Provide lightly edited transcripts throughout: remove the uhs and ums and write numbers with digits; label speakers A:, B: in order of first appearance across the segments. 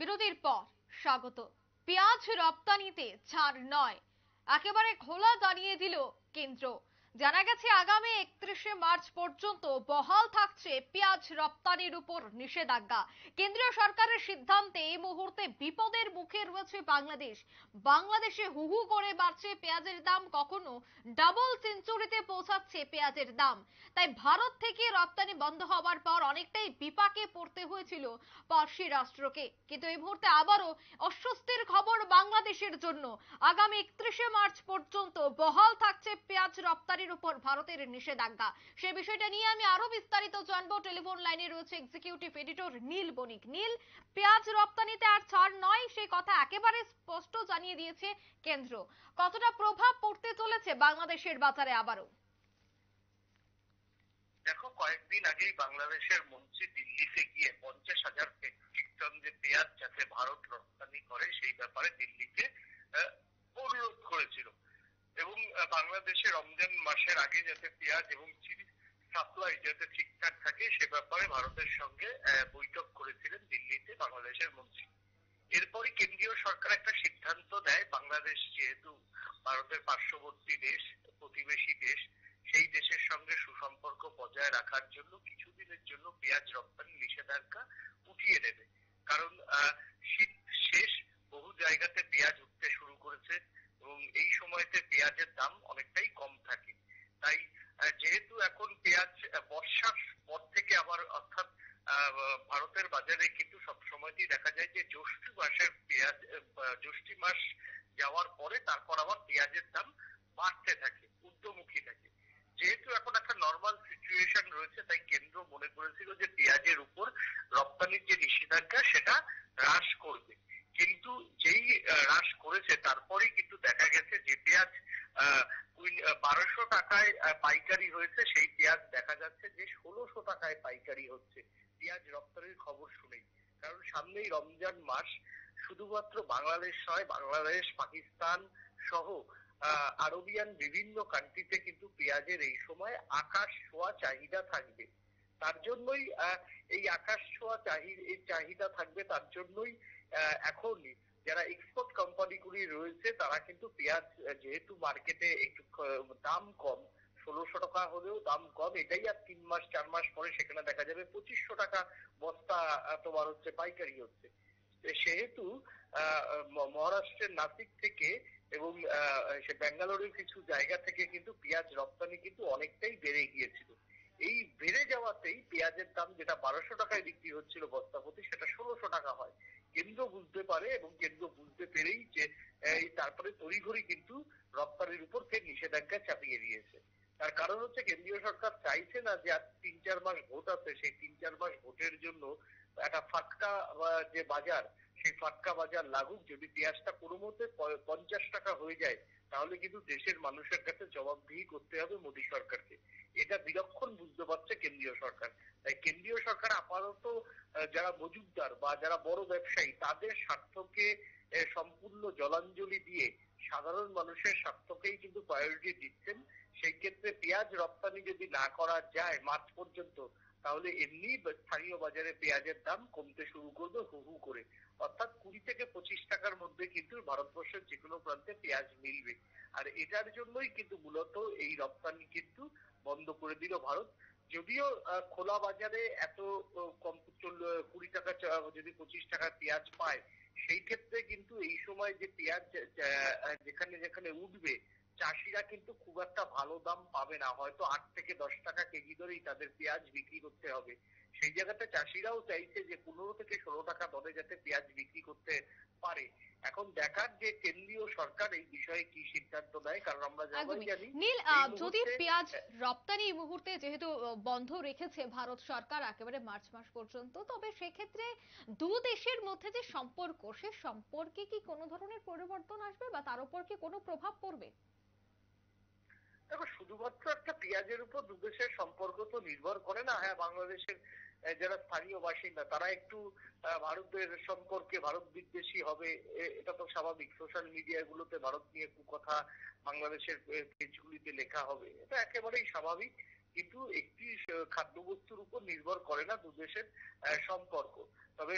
A: বিরতির পর স্বাগত। পেঁয়াজ রপ্তানিতে ছাড় নয়, একেবারে খোলা জানিয়ে দিল কেন্দ্র। জানা গেছে আগামী 31শে মার্চ পর্যন্ত বহাল থাকছে পেঁয়াজ রপ্তানির উপর নিষেধাজ্ঞা। কেন্দ্রীয় সরকারের সিদ্ধান্তে এই মুহূর্তে বিপদের মুখে রয়েছে বাংলাদেশ। বাংলাদেশে হু হু করে বাড়ছে পেঁয়াজের দাম, কখনো ডাবল সেঞ্চুরিতে পৌঁছাচ্ছে পেঁয়াজের দাম। তাই ভারত থেকে রপ্তানি বন্ধ হওয়ার পর অনেকটাই বিপাকে পড়তে হয়েছিল পার্শ্বী রাষ্ট্রকে। কিন্তু এই মুহূর্তে আবারও অস্বস্তির খবর বাংলাদেশের জন্য। আগামী 31শে মার্চ পর্যন্ত বহাল থাকছে পেঁয়াজ রপ্তানির উপর ভারতের নিষেধাজ্ঞা। সে বিষয়টা নিয়ে আমি আরো বিস্তারিত জানবো। টেলিফোন লাইনে রয়েছে এক্সিকিউটিভ এডিটর নীল বণিক। নীল, পেঁয়াজ রপ্তানিতে আর ছাড় নয়, সেই কথা একেবারে স্পষ্ট জানিয়ে দিয়েছে কেন্দ্র। কতটা প্রভাব পড়তে চলেছে বাংলাদেশের বাজারে আবারও?
B: দেখো, কয়েকদিন আগেই বাংলাদেশের মন্ত্রী দিল্লিতে গিয়ে 50,000 মেট্রিক টন যে পেঁয়াজ যাতে ভারত রপ্তানি করে সেই ব্যাপারে দিল্লিকে অনুরোধ করেছিল এবং বাংলাদেশে রমজান মাসের আগে যাতে পেঁয়াজ এবং চিনি সাপ্লাই যাতে ঠিকঠাক থাকে সে ব্যাপারে ভারতের সঙ্গে বৈঠক করেছিলেন দিল্লিতে বাংলাদেশের মন্ত্রী। এরপরই কেন্দ্রীয় সরকার একটা সিদ্ধান্ত নেয়, বাংলাদেশ যেহেতু ভারতের পার্শ্ববর্তী দেশ, প্রতিবেশী দেশ, সেই দেশের সঙ্গে সুসম্পর্ক বজায় রাখার জন্য কিছুদিনের জন্য পেঁয়াজ রপ্তানি নিষেধাজ্ঞা উঠিয়ে নেবে। কারণ শীত শেষ, বহু জায়গাতে পেঁয়াজ উঠতে শুরু করেছে এবং এই সময়তে পেঁয়াজের দাম অনেকটাই কম থাকে। তাই যেহেতু এখন পেঁয়াজ বর্ষার পর থেকে আবার, অর্থাৎ ভারতের বাজারে কিন্তু সব সময়তেই দেখা যায় যে জ্যৈষ্ঠ মাসের পেঁয়াজ, জ্যৈষ্ঠ মাস যাওয়ার পরে তারপর আবার পেঁয়াজের দাম বাড়তে থাকে, ঊর্ধ্বমুখী থাকে। যেহেতু এখন একটা নর্মাল সিচুয়েশন রয়েছে, তাই কেন্দ্র মনে করেছিল যে পেঁয়াজের উপর রপ্তানির যে নিষেধাজ্ঞা সেটা হ্রাস করবে। কিন্তু যেই হ্রাস করেছে তারপরেই কিন্তু দেখা গেছে যে পেঁয়াজ 1200 টাকায় পাইকারি হয়েছে, সেই পেঁয়াজ দেখা যাচ্ছে যে 1600 টাকায় পাইকারি হচ্ছে পেঁয়াজ রপ্তানির খবর শুনেই। কারণ সামনেই রমজান মাস, শুধুমাত্র বাংলাদেশ নয়, বাংলাদেশ, পাকিস্তান সহ আরবিয়ান বিভিন্ন কান্ট্রিতে কিন্তু পেঁয়াজের এই সময় আকাশ ছোঁয়া চাহিদা থাকবে। তার জন্যই এই আকাশ ছোঁয়া চাহিদা থাকবে, তার জন্যই এখন যারা এক্সপোর্ট কোম্পানিগুলি রয়েছে তারা কিন্তু পেঁয়াজ, যেহেতু মার্কেটে একটু দাম কম, 1600 টাকা হলেও দাম কম, এটাই আর 3 মাস 4 মাস পরে সেখানে দেখা যাবে 2500 টাকা বস্তা তোমার হচ্ছে পাইকারি হচ্ছে। সেহেতু মহারাষ্ট্রের নাসিক থেকে এবং সে ব্যাঙ্গালোরের কিছু জায়গা থেকে কিন্তু পেঁয়াজ রপ্তানি কিন্তু অনেকটাই বেড়ে গিয়েছিল। এই বেড়ে যাওয়াতেই পেঁয়াজের দাম যেটা 1200 টাকায় বিক্রি হচ্ছিল বস্তা প্রতি, সেটা 1600 টাকা হয়। কেন্দ্র বুঝতে পারে এবং কেন্দ্র বুঝতে পেরেই যে তারপরে তড়িঘড়ি কিন্তু রপ্তানির উপর ফের নিষেধাজ্ঞা চাপিয়ে দিয়েছে। তার কারণ হচ্ছে কেন্দ্রীয় সরকার চাইছে না যে আর 3-4 মাস ভোট আছে, সেই 3-4 মাস ভোটের জন্য একটা ফাটকা যে বাজার, সেই ফাটকা বাজার লাগুক। যদি পেঁয়াজটা কোনো মতে 50 টাকা হয়ে যায় তাহলে কিন্তু দেশের মানুষের কাছে জবাবদিহি করতে হবে মোদী সরকারকে। এটা বিলক্ষণ বুঝতে পারছে কেন্দ্রীয় সরকার। তাই কেন্দ্রীয় সরকার আপাতত যারা মজুমদার বা যারা বড় ব্যবসায়ী তাদের স্বার্থকে সম্পূর্ণ জলাঞ্জলি দিয়ে সাধারণ মানুষের স্বার্থকেই কিন্তু প্রায়োরিটি দিচ্ছেন। সেই ক্ষেত্রে পেঁয়াজ রপ্তানি যদি না করা যায় মার্চ পর্যন্ত, তাহলে এমনি স্থানীয় বাজারে পেঁয়াজের দাম কমতে শুরু করবে হু হু করে। অর্থাৎ 20 থেকে 25 টাকার মধ্যে কিন্তু ভারতবর্ষের যে কোনো প্রান্তে পেঁয়াজ মিলবে। আর এটার জন্যই কিন্তু মূলত এই রপ্তানি কিন্তু বন্ধ করে দিল ভারত। যদিও খোলা বাজারে এত কম 20 টাকা, যদি 25 টাকা পেঁয়াজ পায়, সেই ক্ষেত্রে কিন্তু এই সময় যে পেঁয়াজ যেখানে যেখানে উঠবে, চাষিরা কিন্তু খুব একটা ভালো দাম পাবে না, হয়তো 8 থেকে 10 টাকা কেজি ধরেই তাদের পেঁয়াজ বিক্রি করতে হবে। সেই জায়গাতে চাষিরাও চাইছে যে 15 থেকে 16 টাকা দরে যাতে পেঁয়াজ বিক্রি করতে পারে। এখন দেখার যে কেন্দ্রীয় সরকার এই বিষয়ে কি সিদ্ধান্ত নেয়, কারণ আমরা সবাই জানি
A: নীল,
B: এই
A: যদি
B: মুহূর্তে
A: পেঁয়াজ রপ্তানি এই মুহূর্তে যেহেতু বন্ধ রেখেছে ভারত সরকার একেবারে মার্চ মাস পর্যন্ত, তবে সেক্ষেত্রে দু দেশের মধ্যে যে সম্পর্ক, সে সম্পর্কে কি কোনো ধরনের পরিবর্তন আসবে বা তার উপর কি কোনো প্রভাব পড়বে?
B: দেখো, শুধুমাত্র একটা পেঁয়াজের উপর দুদেশের সম্পর্ক তো নির্ভর করে না। হ্যাঁ, বাংলাদেশের যারা স্থানীয় বাসিন্দা তারা একটু ভারতের সম্পর্কে ভারত বিদ্বেষী হবে, এটা তো স্বাভাবিক। সোশ্যাল মিডিয়া গুলোতে ভারত নিয়ে কুকথা বাংলাদেশের পেজগুলিতে লেখা হবে, এটা একেবারেই স্বাভাবিক। কিন্তু একটি খাদ্যবস্তুর উপর নির্ভর করে না দুদেশের সম্পর্ক। তবে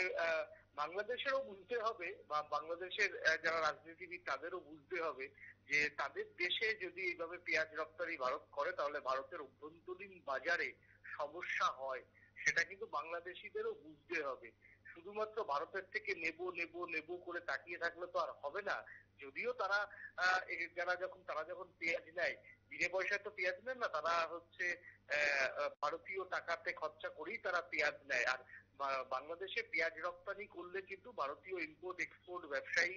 B: বাংলাদেশেরও বুঝতে হবে বা বাংলাদেশের যারা রাজনীতিবিদ তাদেরও বুঝতে হবে যে তাদের দেশে যদি এইভাবে পেঁয়াজ রপ্তানি ভারত করে তাহলে ভারতের অভ্যন্তরীণ বাজারে সমস্যা হয়, সেটা কিন্তু বাংলাদেশিদেরও বুঝতে হবে। শুধুমাত্র ভারতের থেকে নেব নেব নেব করে তাকিয়ে থাকলে তো আর হবে না। যদিও তারা তারা যখন পেঁয়াজ নেয়, বিনা পয়সায় তো পেঁয়াজ নেন না, তারা হচ্ছে ভারতীয় টাকাতে খরচা করেই তারা পেঁয়াজ নেয়। আর বাংলাদেশে পেঁয়াজ রপ্তানি করলে কিন্তু ভারতীয় ইম্পোর্ট এক্সপোর্ট ব্যবসায়ী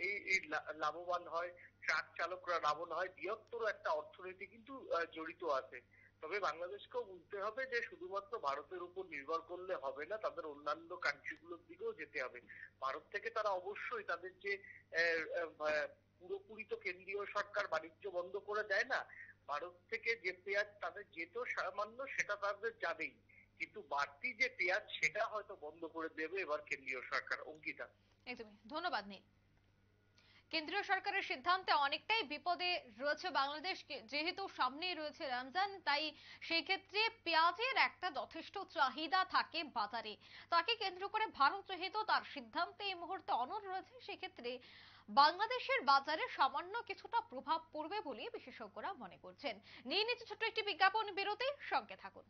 B: এই লাভবান হয়, ট্রাক চালকরা লাভবান হয়, বৃহত্তর একটা অর্থনীতি কিন্তু জড়িত আছে। তবে বাংলাদেশকেও বুঝতে হবে যে শুধুমাত্র ভারতের উপর নির্ভর করলে হবে না, তাদের অন্যান্য কান্ট্রিগুলোর দিকেও যেতে হবে। ভারত থেকে তারা অবশ্যই তাদের যে পুরোপুরি তো কেন্দ্রীয় সরকার বাণিজ্য বন্ধ করে দেয় না, ভারত থেকে যে পেঁয়াজ তাদের যেত সামান্য সেটা তাদের যাবেই, কিন্তু বাড়তি যে পেঁয়াজ সেটা হয়তো বন্ধ করে দেবে এবার কেন্দ্রীয় সরকার। অঙ্কিতা,
A: একদমই ধন্যবাদ নীল। কেন্দ্রীয় সরকারের সিদ্ধান্তে অনেকটাই বিপদে রয়েছে বাংলাদেশ, যেহেতু সামনেই রয়েছে রমজান, তাই সেই ক্ষেত্রে পেঁয়াজের একটা যথেষ্ট চাহিদা থাকে বাজারে। তাকে কেন্দ্র করে ভারত যেহেতু তার সিদ্ধান্তে এই মুহূর্তে অনড় রয়েছে, সেক্ষেত্রে বাংলাদেশের বাজারে সামান্য কিছুটা প্রভাব পড়বে বলে বিশেষজ্ঞরা মনে করছেন। নিয়ে নিচ্ছে ছোট্ট একটি বিজ্ঞাপন বিরতি, সঙ্গে থাকুন।